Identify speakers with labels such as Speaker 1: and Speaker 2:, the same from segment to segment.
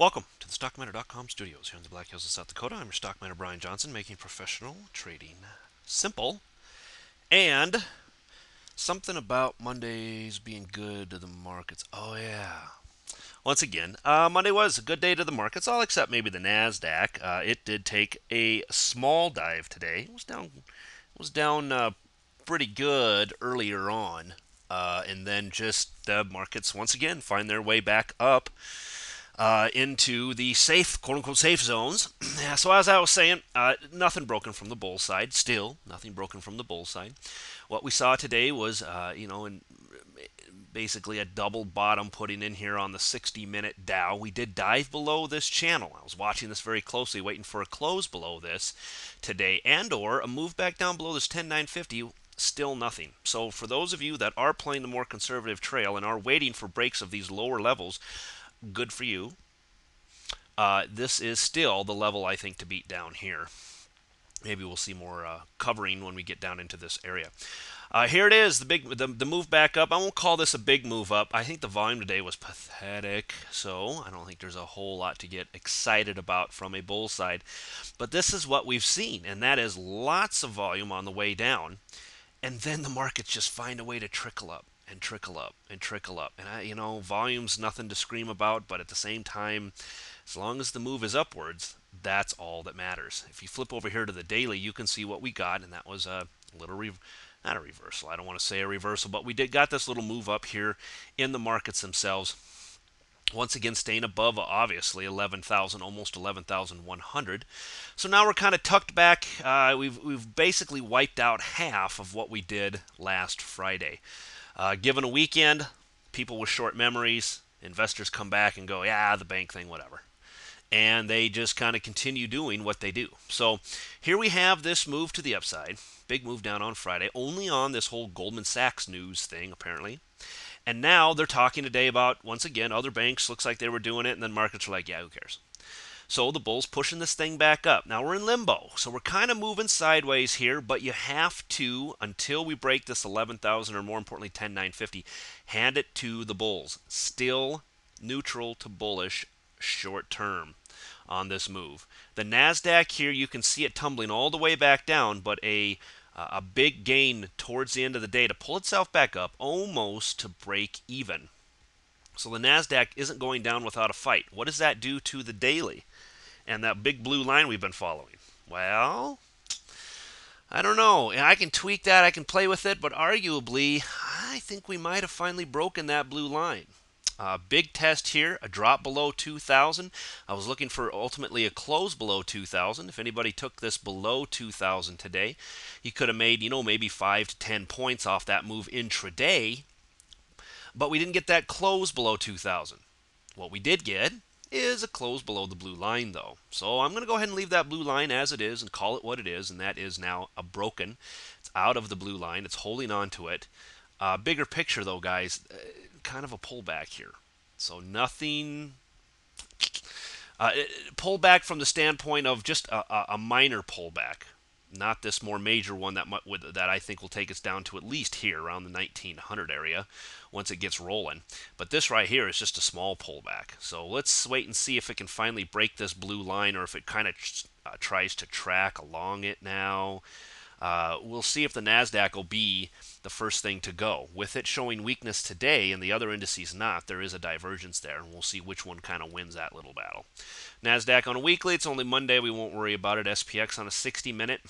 Speaker 1: Welcome to the StockMiner.com studios here in the Black Hills of South Dakota. I'm your stock miner, Brian Johnson, making professional trading simple. And something about Mondays being good to the markets. Oh, yeah. Once again, Monday was a good day to the markets, all except maybe the NASDAQ. It did take a small dive today. It was down pretty good earlier on. And then just the markets once again find their way back up into the safe, quote unquote, safe zones. So as I was saying, nothing broken from the bull side. Still, nothing broken from the bull side. What we saw today was, basically a double bottom putting in here on the 60-minute Dow. We did dive below this channel. I was watching this very closely, waiting for a close below this today, and/or a move back down below this 10,950. Still nothing. So for those of you that are playing the more conservative trail and are waiting for breaks of these lower levels, good for you. This is still the level I think to beat down here. Maybe we'll see more covering when we get down into this area. Here it is, the move back up. I won't call this a big move up. I think the volume today was pathetic, so I don't think there's a whole lot to get excited about from a bull side. But this is what we've seen, and that is lots of volume on the way down, and then the markets just find a way to trickle up and trickle up and trickle up. And volume's nothing to scream about, but at the same time, as long as the move is upwards, that's all that matters. If you flip over here to the daily, you can see what we got, and that was a little not a reversal. I don't want to say a reversal, but we did got this little move up here in the markets themselves. Once again, staying above, obviously, 11,000, almost 11,100. So now we're kind of tucked back. We've basically wiped out half of what we did last Friday. Given a weekend, people with short memories, investors come back and go, yeah, the bank thing, whatever. And they just kind of continue doing what they do. So here we have this move to the upside. Big move down on Friday, only on this whole Goldman Sachs news thing, apparently. And now they're talking today about, once again, other banks. Looks like they were doing it, and then markets are like, yeah, who cares? So the bull's pushing this thing back up. Now we're in limbo. So we're kind of moving sideways here, but you have to, until we break this 11,000 or more importantly 10,950, hand it to the bulls. Still neutral to bullish short term on this move. The NASDAQ here, you can see it tumbling all the way back down, but a big gain towards the end of the day to pull itself back up almost to break even. So the NASDAQ isn't going down without a fight. What does that do to the daily? And that big blue line we've been following? Well, I don't know. I can tweak that, I can play with it, but arguably, I think we might have finally broken that blue line. Big test here, a drop below 2,000. I was looking for ultimately a close below 2,000. If anybody took this below 2,000 today, you could have made, maybe 5 to 10 points off that move intraday, but we didn't get that close below 2,000. What we did get is a close below the blue line, though. So I'm going to go ahead and leave that blue line as it is and call it what it is, and that is now a broken. It's out of the blue line. It's holding on to it. Bigger picture, though, guys, kind of a pullback here. So nothing. Pullback from the standpoint of just a minor pullback, not this more major one that I think will take us down to at least here around the 1900 area once it gets rolling. But this right here is just a small pullback. So let's wait and see if it can finally break this blue line or if it kind of tries to track along it now. We'll see if the NASDAQ will be the first thing to go. With it showing weakness today and the other indices not, there is a divergence there, and we'll see which one kind of wins that little battle. NASDAQ on a weekly, it's only Monday, we won't worry about it. SPX on a 60-minute.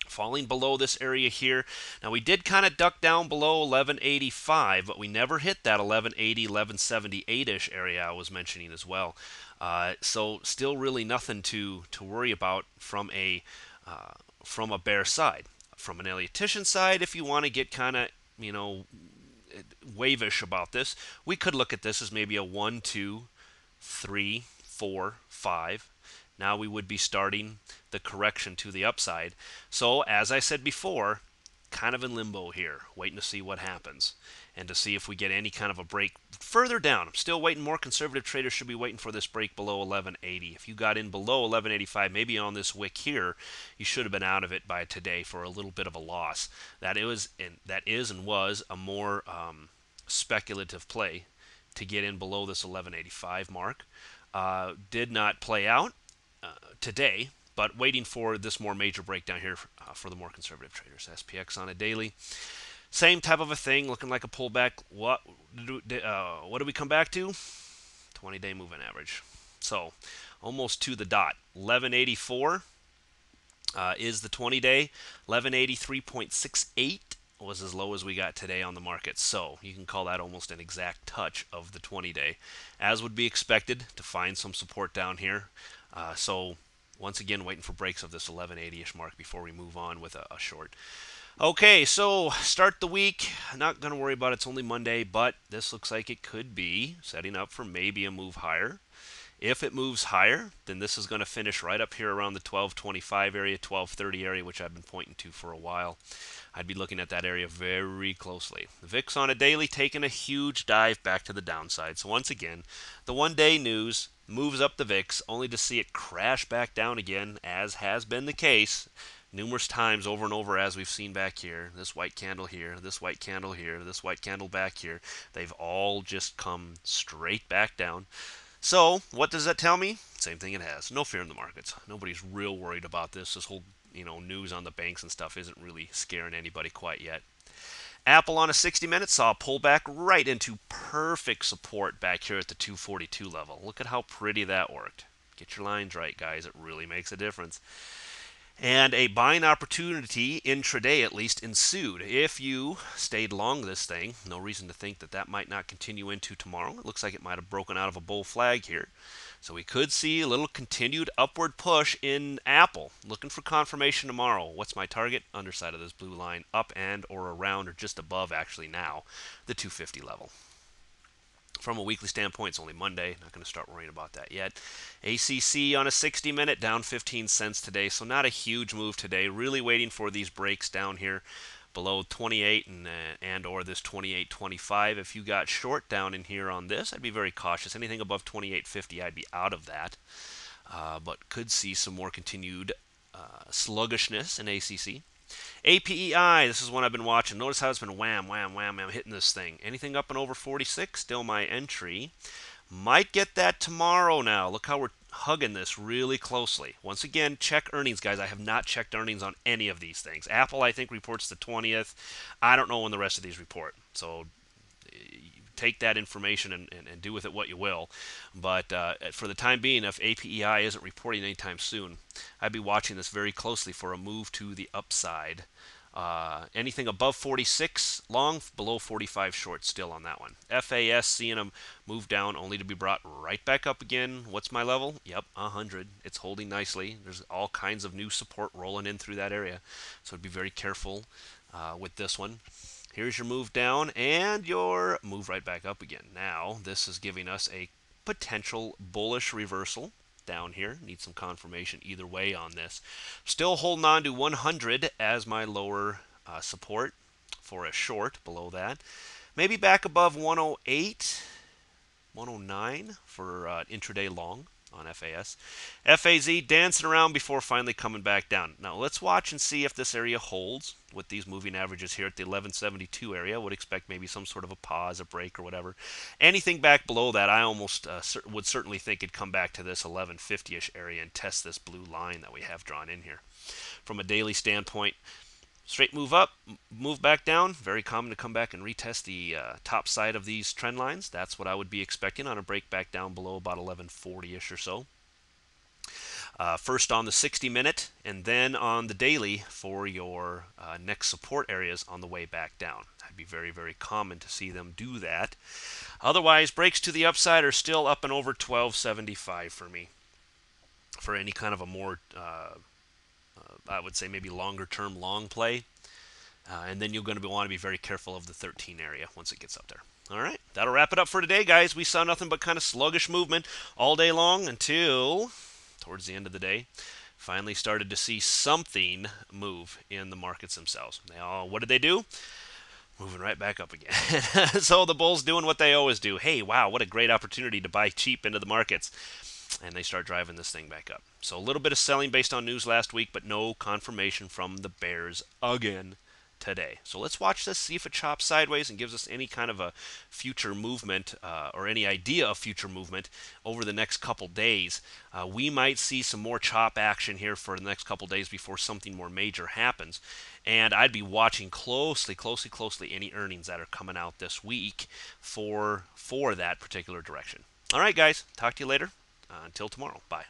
Speaker 1: Falling below this area here. Now we did kind of duck down below 1185, but we never hit that 1180, 1178-ish area I was mentioning as well. So still really nothing to worry about from a bear side. From an Elliottian side, if you want to get kind of, wavish about this, we could look at this as maybe a 1, 2, 3, 4, 5. Now we would be starting the correction to the upside. So, as I said before, kind of in limbo here, waiting to see what happens and to see if we get any kind of a break further down. I'm still waiting. More conservative traders should be waiting for this break below 1180. If you got in below 1185, maybe on this wick here, you should have been out of it by today for a little bit of a loss. That is and was a more speculative play to get in below this 1185 mark. Did not play out today, but waiting for this more major breakdown here for the more conservative traders. SPX on a daily. Same type of a thing, looking like a pullback. What do we come back to? 20-day moving average. So almost to the dot. 1184 is the 20-day. 1183.68 was as low as we got today on the market. So you can call that almost an exact touch of the 20-day. As would be expected, to find some support down here. So once again, waiting for breaks of this 1180-ish mark before we move on with a short. Okay, so start the week. Not going to worry about it. It's only Monday, but this looks like it could be setting up for maybe a move higher. If it moves higher, then this is going to finish right up here around the 1225 area, 1230 area, which I've been pointing to for a while. I'd be looking at that area very closely. The VIX on a daily taking a huge dive back to the downside. So once again, the one-day news moves up the VIX only to see it crash back down again, as has been the case numerous times over and over, as we've seen back here. This white candle here, this white candle here, this white candle back here. They've all just come straight back down. So what does that tell me? Same thing it has. No fear in the markets. Nobody's real worried about this. This whole news on the banks and stuff isn't really scaring anybody quite yet. Apple on a 60-minute saw a pullback right into perfect support back here at the 242 level. Look at how pretty that worked. Get your lines right, guys. It really makes a difference. And a buying opportunity intraday at least ensued. If you stayed long this thing, no reason to think that that might not continue into tomorrow. It looks like it might have broken out of a bull flag here. So we could see a little continued upward push in Apple. Looking for confirmation tomorrow. What's my target? Underside of this blue line, up and or around or just above actually now, the 250 level. From a weekly standpoint, it's only Monday. Not going to start worrying about that yet. ACC on a 60-minute, down 15 cents today, so not a huge move today. Really waiting for these breaks down here below 28 and or this 28.25. If you got short down in here on this, I'd be very cautious. Anything above 28.50, I'd be out of that. But could see some more continued sluggishness in ACC. APEI, this is one I've been watching. Notice how it's been wham, wham, wham, wham, hitting this thing. Anything up and over 46, still my entry. Might get that tomorrow now. Look how we're hugging this really closely. Once again, check earnings, guys. I have not checked earnings on any of these things. Apple, I think, reports the 20th. I don't know when the rest of these report. So take that information and do with it what you will. But for the time being, if APEI isn't reporting anytime soon, I'd be watching this very closely for a move to the upside. Anything above 46 long, below 45 short still on that one. FAS seeing them move down only to be brought right back up again. What's my level? Yep, 100. It's holding nicely. There's all kinds of new support rolling in through that area. So be very careful with this one. Here's your move down and your move right back up again. Now, this is giving us a potential bullish reversal down here. Need some confirmation either way on this. Still holding on to 100 as my lower support for a short below that. Maybe back above 108, 109 for intraday long on FAS. FAZ dancing around before finally coming back down. Now let's watch and see if this area holds with these moving averages here at the 1172 area. Would expect maybe some sort of a pause, a break, or whatever. Anything back below that, I almost would certainly think it'd come back to this 1150-ish area and test this blue line that we have drawn in here. From a daily standpoint, straight move up, move back down. Very common to come back and retest the top side of these trend lines. That's what I would be expecting on a break back down below about 1140-ish or so. First on the 60-minute and then on the daily for your next support areas on the way back down. That'd be very common to see them do that. Otherwise, breaks to the upside are still up and over 1275 for me. For any kind of a more I would say maybe longer term long play. And then you're going to want to be very careful of the 13 area once it gets up there. All right, that'll wrap it up for today, guys. We saw nothing but kind of sluggish movement all day long until towards the end of the day. Finally started to see something move in the markets themselves. What did they do? Moving right back up again. So the bulls doing what they always do. Hey, wow, what a great opportunity to buy cheap into the markets. And they start driving this thing back up. So a little bit of selling based on news last week, but no confirmation from the bears again today. So let's watch this, see if it chops sideways and gives us any kind of a future movement or any idea of future movement over the next couple days. We might see some more chop action here for the next couple days before something more major happens. And I'd be watching closely any earnings that are coming out this week for that particular direction. All right, guys, talk to you later. Until tomorrow. Bye.